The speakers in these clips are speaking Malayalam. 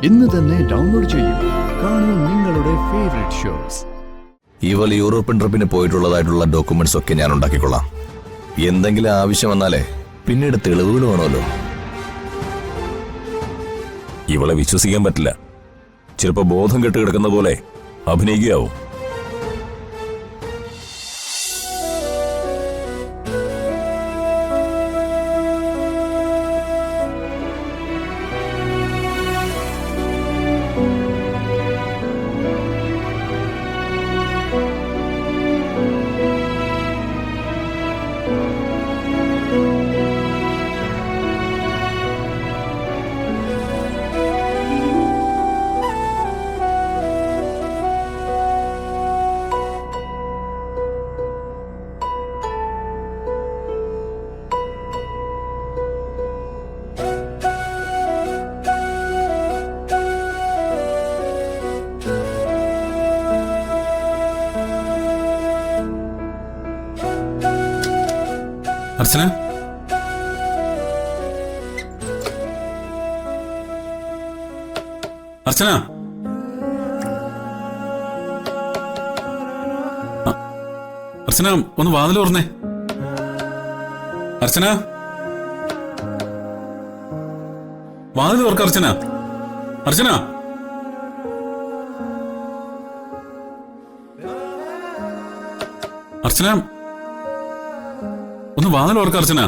ഇന്ന് തന്നെ ഡൗൺലോഡ് ചെയ്യൂ. കാണൂ നിങ്ങളുടെ ഫേവറേറ്റ് ഷോസ്. ഇവൾ യൂറോപ്യൻ ട്രിപ്പിന് പോയിട്ടുള്ളതായിട്ടുള്ള ഡോക്യുമെന്റ്സ് ഒക്കെ ഞാൻ ഉണ്ടാക്കിക്കൊള്ളാം. എന്തെങ്കിലും ആവശ്യം വന്നാലേ പിന്നീട് തെളിവുകൾ വേണമല്ലോ. ഇവളെ വിശ്വസിക്കാൻ പറ്റില്ല. ചിലപ്പോ ബോധം കെട്ട് കിടക്കുന്ന പോലെ അഭിനയിക്കുകയാവും. അർച്ചന, അർച്ചന, അർച്ചന, ഒന്ന് വാതിൽ തുറന്നേ. അർച്ചന, വാതിൽ തുറക്ക. അർച്ചന, അർച്ചന, അർച്ചന, ഒന്ന് വാതിൽ തുറക്ക. അർച്ചന,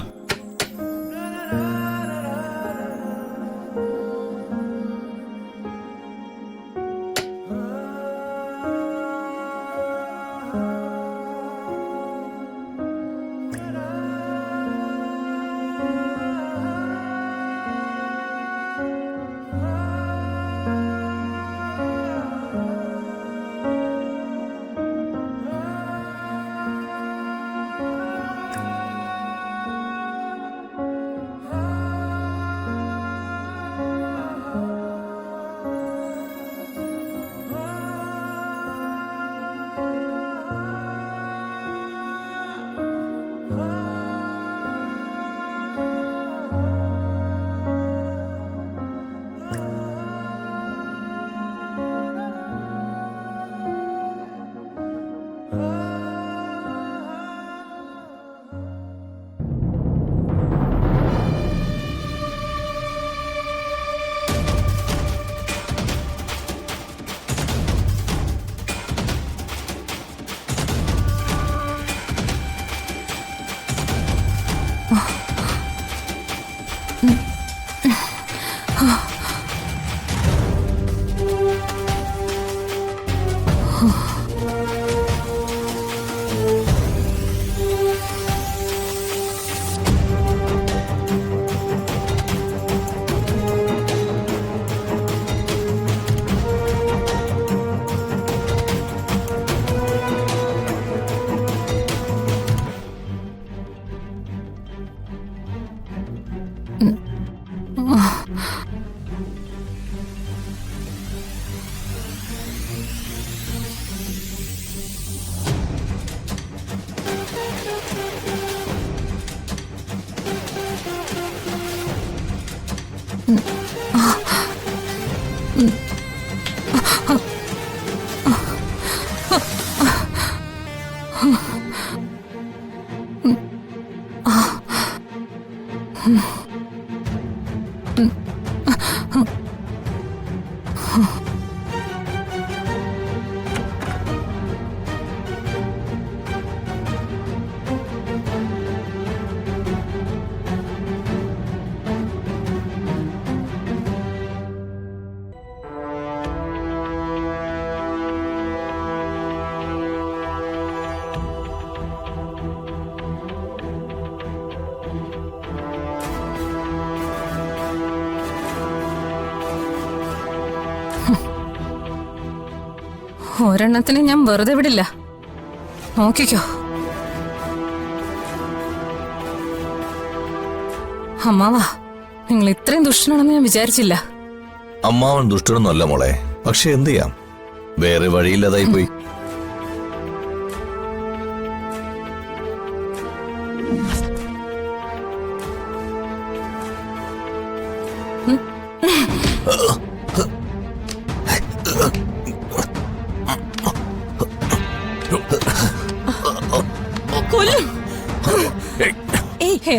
ഒരെണ്ണത്തിന് ഞാൻ വെറുതെ വിടില്ല. നോക്കിക്കോ. അമ്മാവാ, നിങ്ങൾ ഇത്രയും ദുഷ്ടനാണെന്ന് ഞാൻ വിചാരിച്ചില്ല. അമ്മാവൻ ദുഷ്ടനൊന്നുമല്ല മോളെ. പക്ഷെ എന്ത് ചെയ്യാം, വേറെ വഴിയില്ലാതായി പോയി.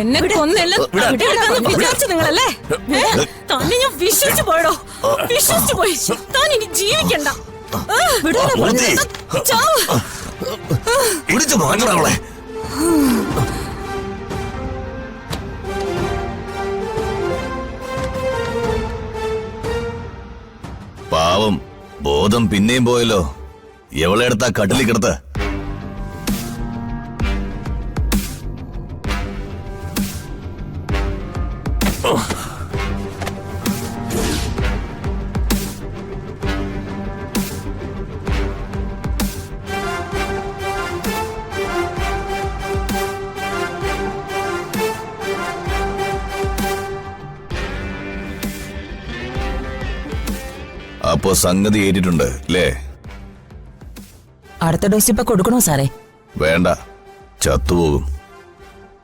എന്നെ കൊന്നെല്ലാം വിചാരിച്ചു നിങ്ങളല്ലേ? തന്നെ ഞാൻ വിശ്വസിച്ചു പോയടോ, വിശ്വസിച്ചു പോയി. താൻ ഇനി ജീവിക്കണ്ട. ചാവ്. പിടിച്ചു മാറ്റണം അവളെ. പാവം, ബോധം പിന്നെയും പോയല്ലോ. എവളെ എടുത്താ കട്ടിലിൽ കിടത്ത്. അപ്പോ സംഗതി ഏറ്റിട്ടുണ്ട് അല്ലേ? അടുത്ത ഡോസ് ഇപ്പൊ കൊടുക്കണോ സാറേ? വേണ്ട, ചത്തുപോകും.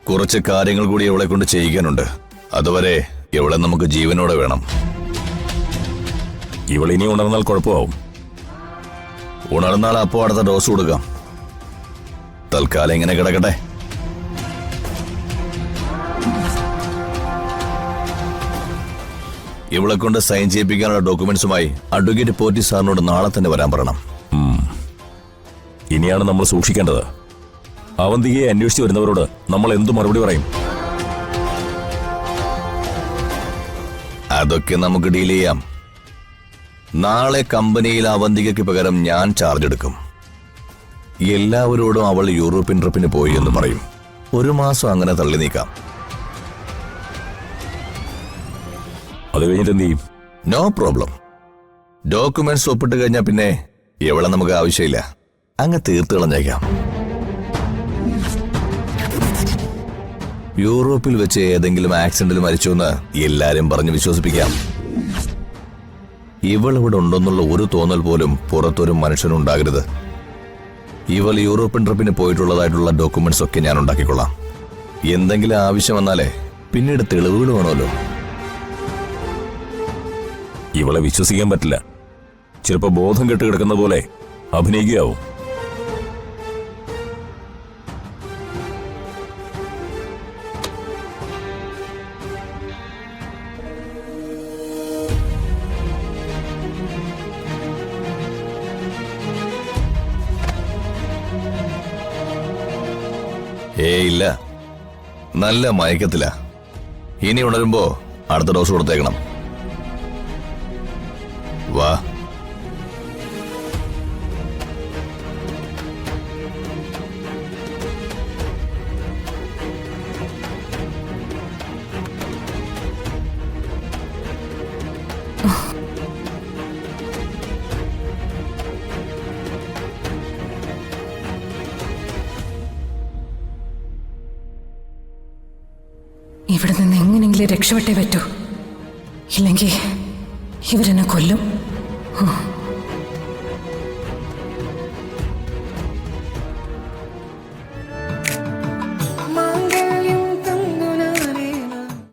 കുറച്ച് കാര്യങ്ങൾ കൂടി ഇവളെ കൊണ്ട് ചെയ്യിക്കാനുണ്ട്. അതുവരെ ഇവളെ നമുക്ക് ജീവനോടെ വേണം. ഇവളിനി ഉണർന്നാൽ കുഴപ്പമാവും. ഉണർന്നാൽ അപ്പോ അടുത്ത ഡോസ് കൊടുക്കാം. തൽക്കാലം ഇങ്ങനെ കിടക്കട്ടെ. ഇവളെ കൊണ്ട് സൈൻ ചെയ്യിപ്പിക്കാനുള്ള ഡോക്യുമെന്റ്സുമായി അഡ്വക്കേറ്റ് പോറ്റി സാറിനോട് നാളെ തന്നെ വരാൻ പറയണം. ഇനിയാണ് നമ്മൾ സൂക്ഷിക്കേണ്ടത്. അവന്തികയെ അന്വേഷിച്ചു വരുന്നവരോട് നമ്മൾ എന്തു മറുപടി പറയും? അതൊക്കെ നമുക്ക് ഡീൽ ചെയ്യാം. നാളെ കമ്പനിയിൽ അവന്തികയ്ക്ക് പകരം ഞാൻ ചാർജ് എടുക്കും. എല്ലാവരോടും അവൾ യൂറോപ്യൻ ട്രിപ്പിന് പോയി എന്ന് പറയും. 1 മാസം അങ്ങനെ തള്ളി നീക്കാം. അത് കഴിഞ്ഞിട്ട് എന്ത് ചെയ്യും? No problem. ഡോക്യുമെന്റ്സ് ഒപ്പിട്ട് കഴിഞ്ഞാൽ പിന്നെ എവളെ നമുക്ക് ആവശ്യമില്ല. അങ്ങ് തീർത്ത് കളഞ്ഞേക്കാം. യൂറോപ്പിൽ വെച്ച് ഏതെങ്കിലും ആക്സിഡന്റിൽ മരിച്ചുവെന്ന് എല്ലാരും പറഞ്ഞ് വിശ്വസിപ്പിക്കാം. ഇവൾ ഇവിടെ ഉണ്ടെന്നുള്ള ഒരു തോന്നൽ പോലും പുറത്തൊരു മനുഷ്യനുണ്ടാകരുത്. ഇവൾ യൂറോപ്യൻ ട്രിപ്പിന് പോയിട്ടുള്ളതായിട്ടുള്ള ഡോക്യുമെന്റ്സ് ഒക്കെ ഞാൻ ഉണ്ടാക്കിക്കൊള്ളാം. എന്തെങ്കിലും ആവശ്യം വന്നാലേ പിന്നീട് തെളിവുകൾ വേണമല്ലോ. ഇവളെ വിശ്വസിക്കാൻ പറ്റില്ല. ചിലപ്പോ ബോധം കെട്ട് കിടക്കുന്ന പോലെ അഭിനയിക്കുകയാവും. ഇല്ല, നല്ല മയക്കത്തില. ഇനി ഉണരുമ്പോ അടുത്ത ഡോസ് കൊടുത്തേക്കണം. വാ. ഇവിടെ നിന്ന് എങ്ങനെയെങ്കിലും രക്ഷപ്പെട്ടേ പറ്റൂ. ഇല്ലെങ്കിൽ ഇവരെന്നെ കൊല്ലും.